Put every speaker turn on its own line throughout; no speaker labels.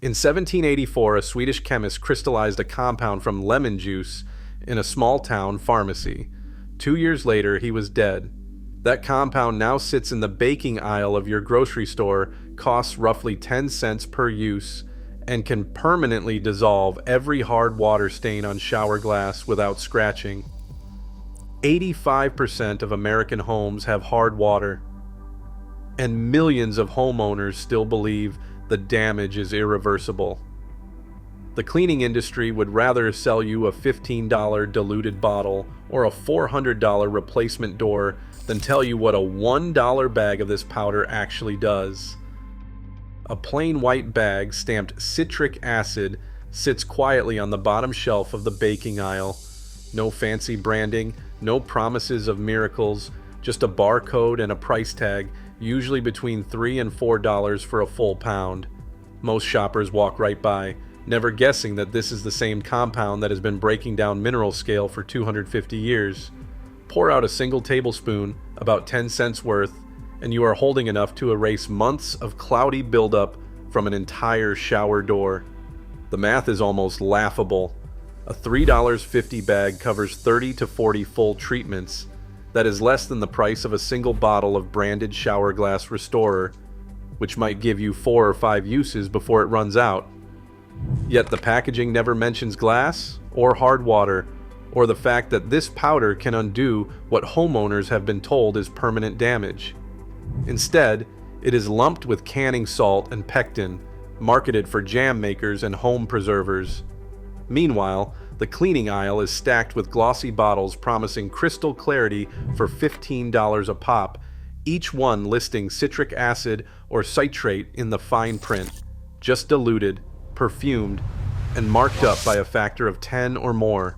In 1784, a Swedish chemist crystallized a compound from lemon juice in a small-town pharmacy. 2 years later, he was dead. That compound now sits in the baking aisle of your grocery store, costs roughly 10 cents per use, and can permanently dissolve every hard water stain on shower glass without scratching. 85% of American homes have hard water, and millions of homeowners still believe the damage is irreversible. The cleaning industry would rather sell you a $15 diluted bottle or a $400 replacement door than tell you what a $1 bag of this powder actually does. A plain white bag stamped citric acid sits quietly on the bottom shelf of the baking aisle. No fancy branding, no promises of miracles, just a barcode and a price tag, usually between $3 and $4 for a full pound. Most shoppers walk right by, never guessing that this is the same compound that has been breaking down mineral scale for 250 years. Pour out a single tablespoon, about 10 cents worth, and you are holding enough to erase months of cloudy buildup from an entire shower door. The math is almost laughable. A $3.50 bag covers 30 to 40 full treatments. That is less than the price of a single bottle of branded shower glass restorer, which might give you 4 or 5 uses before it runs out. Yet the packaging never mentions glass or hard water, or the fact that this powder can undo what homeowners have been told is permanent damage. Instead, it is lumped with canning salt and pectin, marketed for jam makers and home preservers. Meanwhile, the cleaning aisle is stacked with glossy bottles promising crystal clarity for $15 a pop, each one listing citric acid or citrate in the fine print, just diluted, perfumed, and marked up by a factor of 10 or more.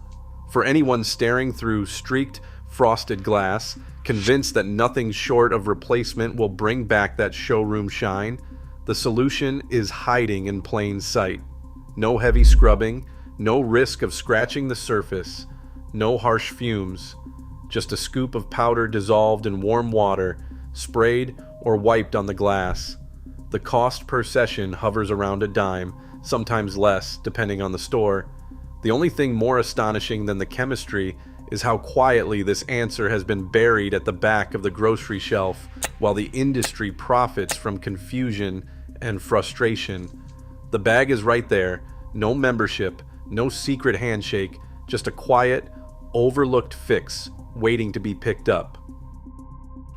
For anyone staring through streaked, frosted glass, convinced that nothing short of replacement will bring back that showroom shine, the solution is hiding in plain sight. No heavy scrubbing, no risk of scratching the surface, no harsh fumes, just a scoop of powder dissolved in warm water, sprayed or wiped on the glass. The cost per session hovers around a dime, sometimes less, depending on the store. The only thing more astonishing than the chemistry is how quietly this answer has been buried at the back of the grocery shelf, while the industry profits from confusion and frustration. The bag is right there, no membership, no secret handshake, just a quiet, overlooked fix waiting to be picked up.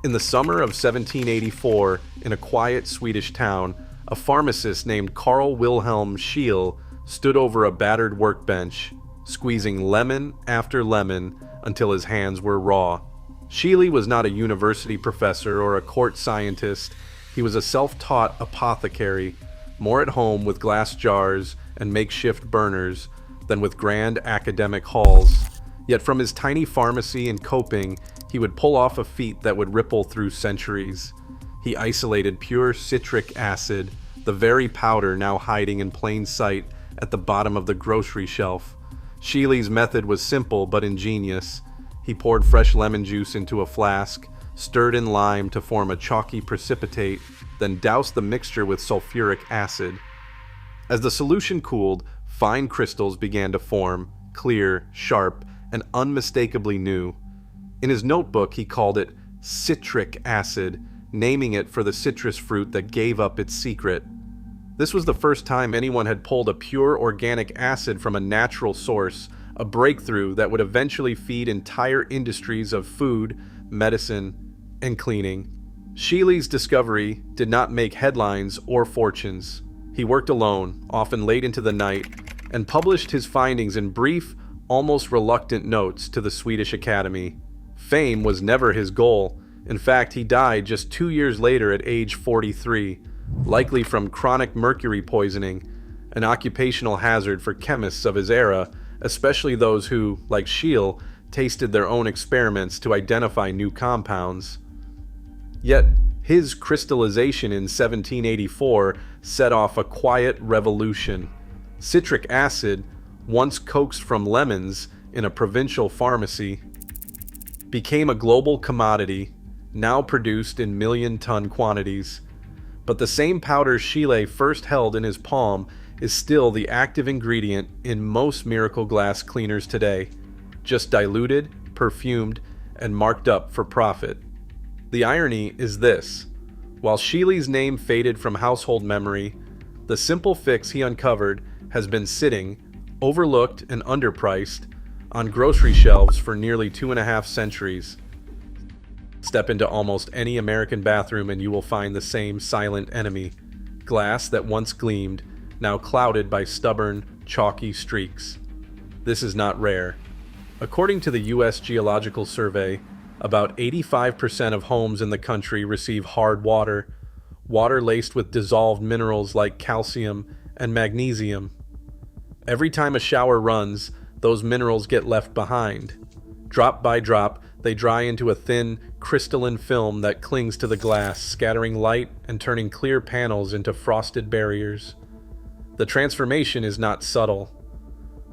In the summer of 1784, in a quiet Swedish town, a pharmacist named Carl Wilhelm Scheele stood over a battered workbench, squeezing lemon after lemon until his hands were raw. Scheele was not a university professor or a court scientist. He was a self-taught apothecary, more at home with glass jars and makeshift burners than with grand academic halls. Yet from his tiny pharmacy in Köping, he would pull off a feat that would ripple through centuries. He isolated pure citric acid, the very powder now hiding in plain sight at the bottom of the grocery shelf. Scheele's method was simple but ingenious. He poured fresh lemon juice into a flask, stirred in lime to form a chalky precipitate, then doused the mixture with sulfuric acid. As the solution cooled, fine crystals began to form, clear, sharp, and unmistakably new. In his notebook, he called it citric acid, naming it for the citrus fruit that gave up its secret. This was the first time anyone had pulled a pure organic acid from a natural source, a breakthrough that would eventually feed entire industries of food, medicine, and cleaning. Scheele's discovery did not make headlines or fortunes. He worked alone, often late into the night, and published his findings in brief, almost reluctant notes to the Swedish Academy. Fame was never his goal. In fact, he died just 2 years later at age 43, likely from chronic mercury poisoning, an occupational hazard for chemists of his era, especially those who, like Scheele, tasted their own experiments to identify new compounds. Yet, his crystallization in 1784 set off a quiet revolution. Citric acid, once coaxed from lemons in a provincial pharmacy, became a global commodity, now produced in million-ton quantities. But the same powder Scheele first held in his palm is still the active ingredient in most miracle glass cleaners today, just diluted, perfumed, and marked up for profit. The irony is this: while Scheele's name faded from household memory, the simple fix he uncovered has been sitting, overlooked and underpriced, on grocery shelves for nearly 2.5 centuries. Step into almost any American bathroom and you will find the same silent enemy: glass that once gleamed, now clouded by stubborn, chalky streaks. This is not rare. According to the U.S. Geological Survey, about 85% of homes in the country receive hard water, water laced with dissolved minerals like calcium and magnesium. Every time a shower runs, those minerals get left behind. Drop by drop, they dry into a thin, crystalline film that clings to the glass, scattering light and turning clear panels into frosted barriers. The transformation is not subtle.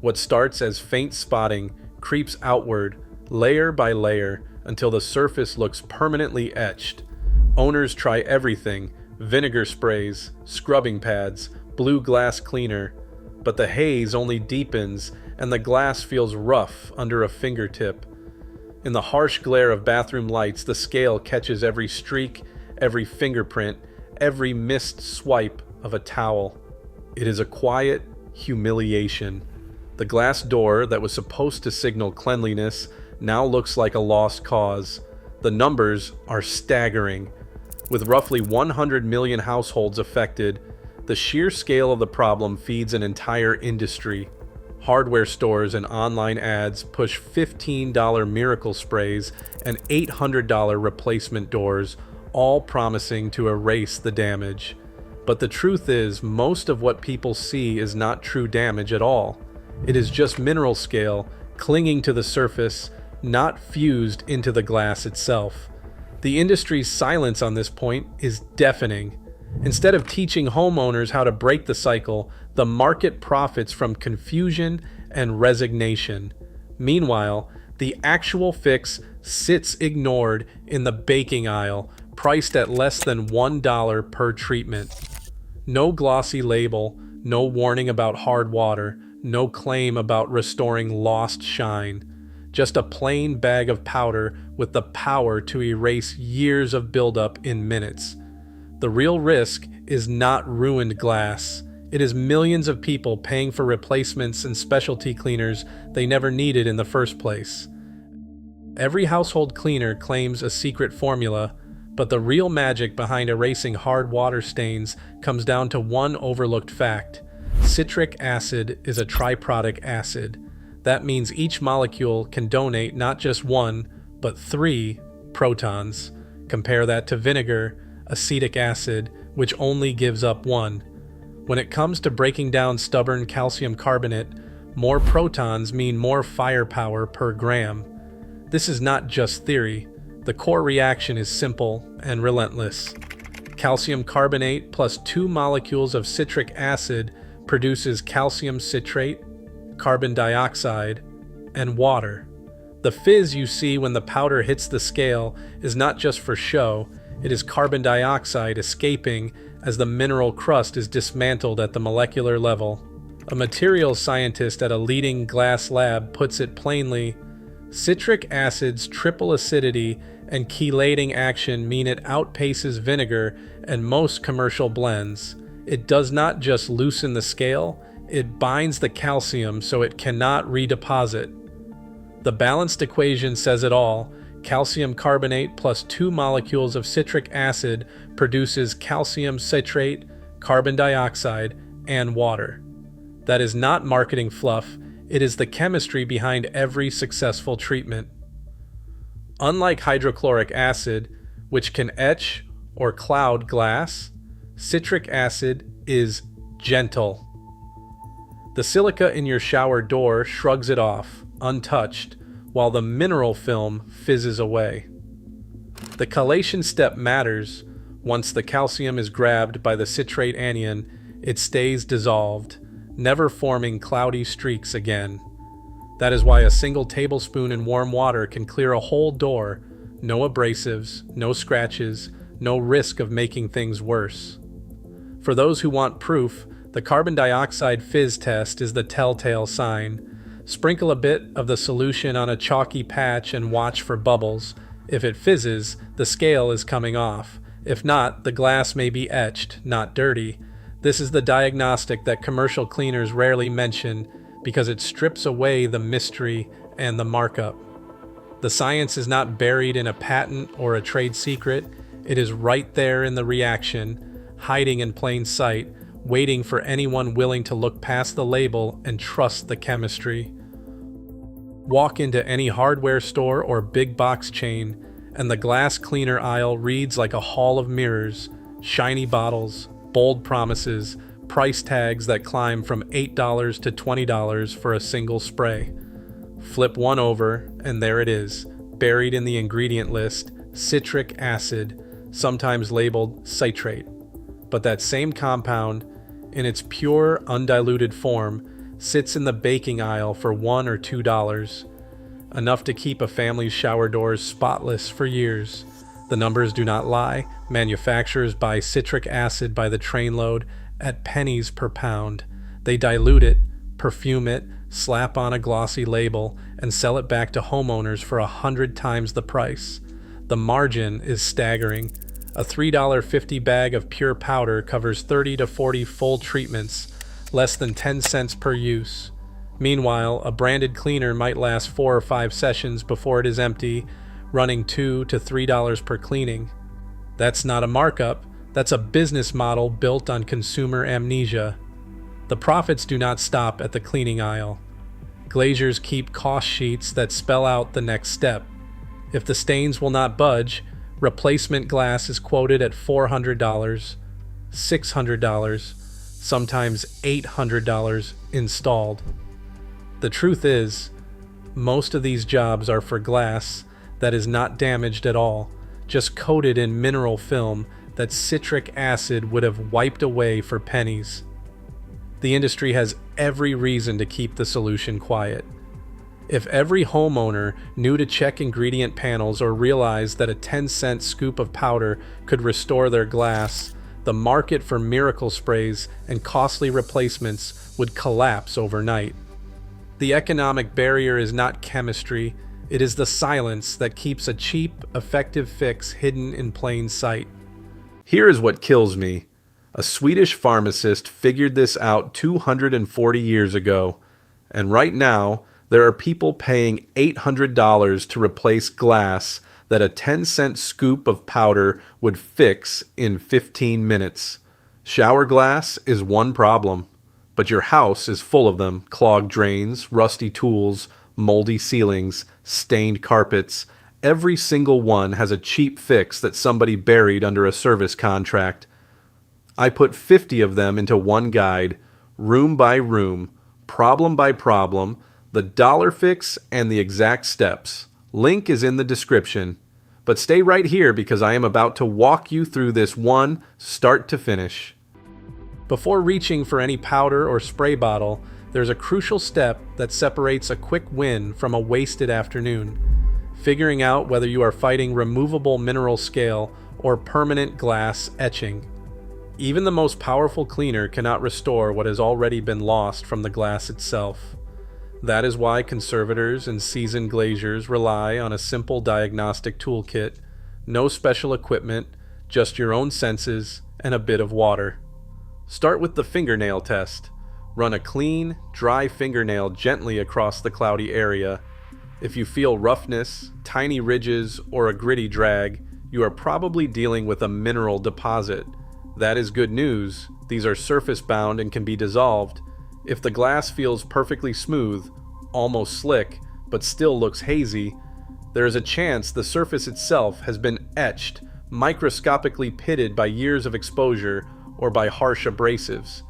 What starts as faint spotting creeps outward, layer by layer, until the surface looks permanently etched. Owners try everything: vinegar sprays, scrubbing pads, blue glass cleaner, but the haze only deepens and the glass feels rough under a fingertip. In the harsh glare of bathroom lights, the scale catches every streak, every fingerprint, every missed swipe of a towel. It is a quiet humiliation. The glass door that was supposed to signal cleanliness now looks like a lost cause. The numbers are staggering. With roughly 100 million households affected, the sheer scale of the problem feeds an entire industry. Hardware stores and online ads push $15 miracle sprays and $800 replacement doors, all promising to erase the damage. But the truth is, most of what people see is not true damage at all. It is just mineral scale clinging to the surface, not fused into the glass itself. The industry's silence on this point is deafening. Instead of teaching homeowners how to break the cycle, the market profits from confusion and resignation. Meanwhile, the actual fix sits ignored in the baking aisle, priced at less than $1 per treatment. No glossy label, no warning about hard water, no claim about restoring lost shine. Just a plain bag of powder with the power to erase years of buildup in minutes. The real risk is not ruined glass. It is millions of people paying for replacements and specialty cleaners they never needed in the first place. Every household cleaner claims a secret formula, but the real magic behind erasing hard water stains comes down to one overlooked fact. Citric acid is a triprotic acid. That means each molecule can donate not just 1, but 3 protons. Compare that to vinegar, acetic acid, which only gives up 1. When it comes to breaking down stubborn calcium carbonate, more protons mean more firepower per gram. This is not just theory. The core reaction is simple and relentless. Calcium carbonate plus 2 molecules of citric acid produces calcium citrate, carbon dioxide, and water. The fizz you see when the powder hits the scale is not just for show, it is carbon dioxide escaping as the mineral crust is dismantled at the molecular level. A materials scientist at a leading glass lab puts it plainly: citric acid's triple acidity and chelating action mean it outpaces vinegar and most commercial blends. It does not just loosen the scale, it binds the calcium so it cannot redeposit. The balanced equation says it all. Calcium carbonate plus 2 molecules of citric acid produces calcium citrate, carbon dioxide, and water. That is not marketing fluff, it is the chemistry behind every successful treatment. Unlike hydrochloric acid, which can etch or cloud glass, citric acid is gentle. The silica in your shower door shrugs it off, untouched, while the mineral film fizzes away. The chelation step matters. Once the calcium is grabbed by the citrate anion, it stays dissolved, never forming cloudy streaks again. That is why a single tablespoon in warm water can clear a whole door. No abrasives, no scratches, no risk of making things worse. For those who want proof, The carbon dioxide fizz test is the telltale sign. Sprinkle a bit of the solution on a chalky patch and watch for bubbles. If it fizzes, the scale is coming off. If not, the glass may be etched, not dirty. This is the diagnostic that commercial cleaners rarely mention because it strips away the mystery and the markup. The science is not buried in a patent or a trade secret. It is right there in the reaction, hiding in plain sight, waiting for anyone willing to look past the label and trust the chemistry. Walk into any hardware store or big box chain, and the glass cleaner aisle reads like a hall of mirrors, shiny bottles, bold promises, price tags that climb from $8 to $20 for a single spray. Flip one over, and there it is, buried in the ingredient list, citric acid, sometimes labeled citrate. But that same compound, in its pure, undiluted form, sits in the baking aisle for $1 or $2, enough to keep a family's shower doors spotless for years. The numbers do not lie. Manufacturers buy citric acid by the trainload at pennies per pound. They dilute it, perfume it, slap on a glossy label, and sell it back to homeowners for 100 times the price. The margin is staggering. A $3.50 bag of pure powder covers 30 to 40 full treatments, less than 10 cents per use. Meanwhile, a branded cleaner might last 4 or 5 sessions before it is empty, running $2 to $3 per cleaning. That's not a markup, that's a business model built on consumer amnesia. The profits do not stop at the cleaning aisle. Glaziers keep cost sheets that spell out the next step. If the stains will not budge, replacement glass is quoted at $400, $600, sometimes $800 installed. The truth is, most of these jobs are for glass that is not damaged at all, just coated in mineral film that citric acid would have wiped away for pennies. The industry has every reason to keep the solution quiet. If every homeowner knew to check ingredient panels or realized that a 10-cent scoop of powder could restore their glass, the market for miracle sprays and costly replacements would collapse overnight. The economic barrier is not chemistry, it is the silence that keeps a cheap, effective fix hidden in plain sight. Here is what kills me. A Swedish pharmacist figured this out 240 years ago, and right now, there are people paying $800 to replace glass that a 10-cent scoop of powder would fix in 15 minutes. Shower glass is one problem, but your house is full of them. Clogged drains, rusty tools, moldy ceilings, stained carpets. Every single one has a cheap fix that somebody buried under a service contract. I put 50 of them into one guide, room by room, problem by problem, the dollar fix, and the exact steps. Link is in the description. But stay right here because I am about to walk you through this one, start to finish. Before reaching for any powder or spray bottle, there's a crucial step that separates a quick win from a wasted afternoon. Figuring out whether you are fighting removable mineral scale or permanent glass etching. Even the most powerful cleaner cannot restore what has already been lost from the glass itself. That is why conservators and seasoned glaziers rely on a simple diagnostic toolkit, no special equipment, just your own senses and a bit of water. Start with the fingernail test. Run a clean, dry fingernail gently across the cloudy area. If you feel roughness, tiny ridges, or a gritty drag, you are probably dealing with a mineral deposit. That is good news. These are surface-bound and can be dissolved. If the glass feels perfectly smooth, almost slick, but still looks hazy, there is a chance the surface itself has been etched, microscopically pitted by years of exposure or by harsh abrasives.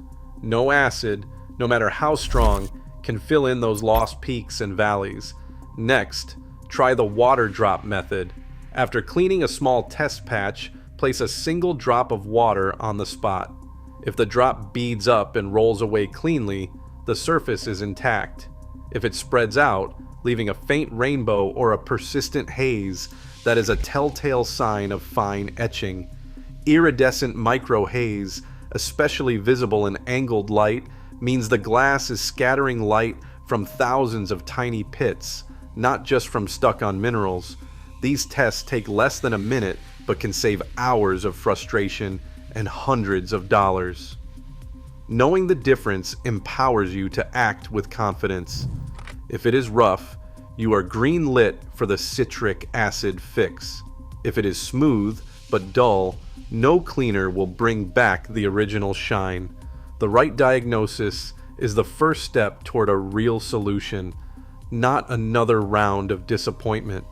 No acid, no matter how strong, can fill in those lost peaks and valleys. Next, try the water drop method. After cleaning a small test patch, place a single drop of water on the spot. If the drop beads up and rolls away cleanly, the surface is intact. If it spreads out, leaving a faint rainbow or a persistent haze, that is a telltale sign of fine etching. Iridescent micro haze, especially visible in angled light, means the glass is scattering light from thousands of tiny pits, not just from stuck-on minerals. These tests take less than a minute, but can save hours of frustration and hundreds of dollars. Knowing the difference empowers you to act with confidence. If it is rough, you are green lit for the citric acid fix. If it is smooth but dull, no cleaner will bring back the original shine. The right diagnosis is the first step toward a real solution, not another round of disappointment.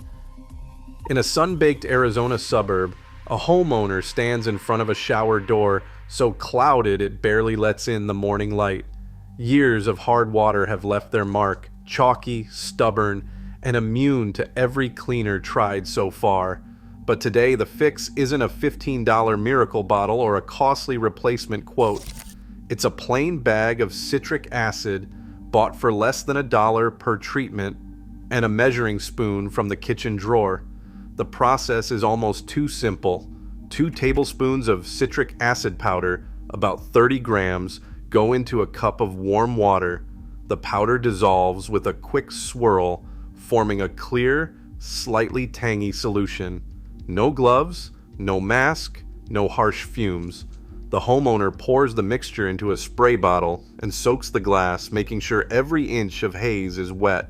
In a sun-baked Arizona suburb, a homeowner stands in front of a shower door so clouded it barely lets in the morning light. Years of hard water have left their mark, chalky, stubborn, and immune to every cleaner tried so far. But today the fix isn't a $15 miracle bottle or a costly replacement quote. It's a plain bag of citric acid bought for less than $1 per treatment and a measuring spoon from the kitchen drawer. The process is almost too simple. 2 tablespoons of citric acid powder, about 30 grams, go into a cup of warm water. The powder dissolves with a quick swirl, forming a clear, slightly tangy solution. No gloves, no mask, no harsh fumes. The homeowner pours the mixture into a spray bottle and soaks the glass, making sure every inch of haze is wet.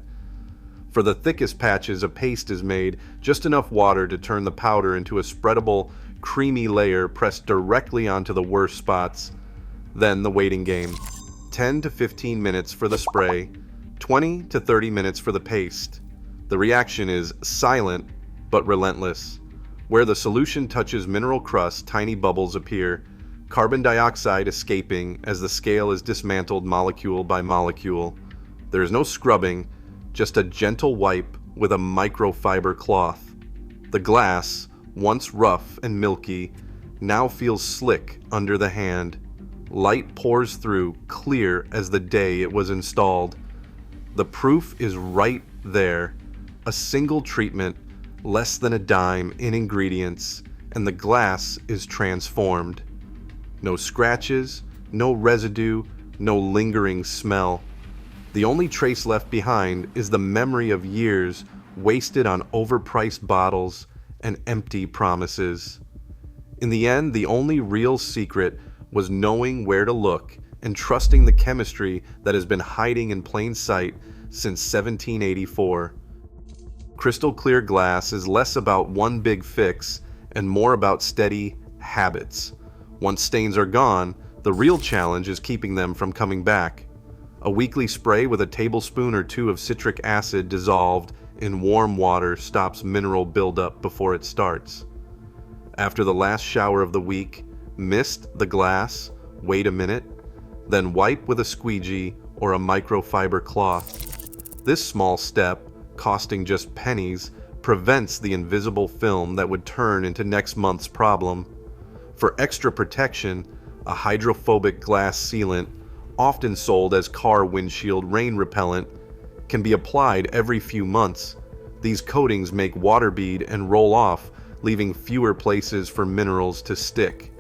For the thickest patches, a paste is made, just enough water to turn the powder into a spreadable, creamy layer pressed directly onto the worst spots. Then the waiting game. 10 to 15 minutes for the spray, 20 to 30 minutes for the paste. The reaction is silent but relentless. Where the solution touches mineral crust, tiny bubbles appear, carbon dioxide escaping as the scale is dismantled molecule by molecule. There is no scrubbing, just a gentle wipe with a microfiber cloth. The glass, once rough and milky, now feels slick under the hand. Light pours through, clear as the day it was installed. The proof is right there. A single treatment, less than a dime in ingredients, and the glass is transformed. No scratches, no residue, no lingering smell. The only trace left behind is the memory of years wasted on overpriced bottles and empty promises. In the end, the only real secret was knowing where to look and trusting the chemistry that has been hiding in plain sight since 1784. Crystal clear glass is less about one big fix and more about steady habits. Once stains are gone, the real challenge is keeping them from coming back. A weekly spray with a tablespoon or 2 of citric acid dissolved in warm water stops mineral buildup before it starts. After the last shower of the week, mist the glass, wait a minute, then wipe with a squeegee or a microfiber cloth. This small step, costing just pennies, prevents the invisible film that would turn into next month's problem. For extra protection, a hydrophobic glass sealant, often sold as car windshield rain repellent, can be applied every few months. These coatings make water bead and roll off, leaving fewer places for minerals to stick.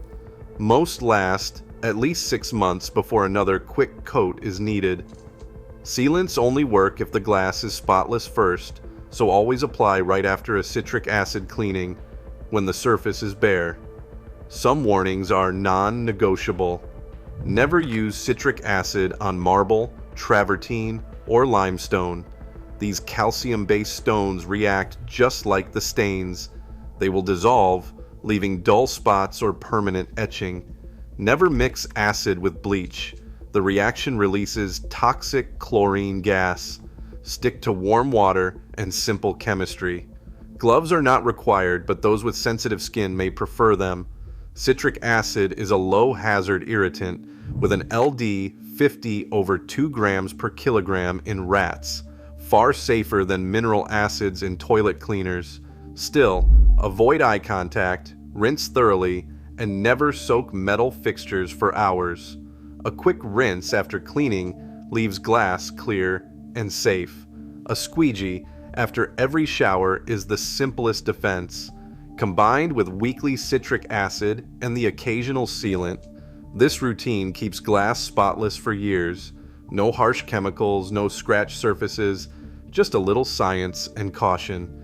Most last at least 6 months before another quick coat is needed. Sealants only work if the glass is spotless first, so always apply right after a citric acid cleaning when the surface is bare. Some warnings are non-negotiable. Never use citric acid on marble, travertine, or limestone. These calcium-based stones react just like the stains. They will dissolve, leaving dull spots or permanent etching. Never mix acid with bleach. The reaction releases toxic chlorine gas. Stick to warm water and simple chemistry. Gloves are not required, but those with sensitive skin may prefer them. Citric acid is a low-hazard irritant with an LD 50 over 2 grams per kilogram in rats, far safer than mineral acids in toilet cleaners. Still, avoid eye contact, rinse thoroughly, and never soak metal fixtures for hours. A quick rinse after cleaning leaves glass clear and safe. A squeegee after every shower is the simplest defense. Combined with weekly citric acid and the occasional sealant, This routine keeps glass spotless for years. No harsh chemicals, no scratched surfaces, just a little science and caution.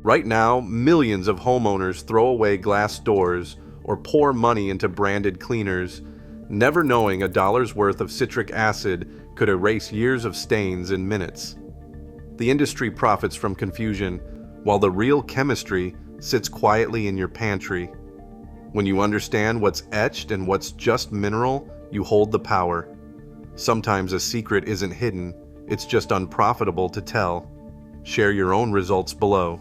Right now, millions of homeowners throw away glass doors or pour money into branded cleaners, never knowing $1's worth of citric acid could erase years of stains in minutes. The industry profits from confusion, while the real chemistry sits quietly in your pantry. When you understand what's etched and what's just mineral, you hold the power. Sometimes a secret isn't hidden, it's just unprofitable to tell. Share your own results below.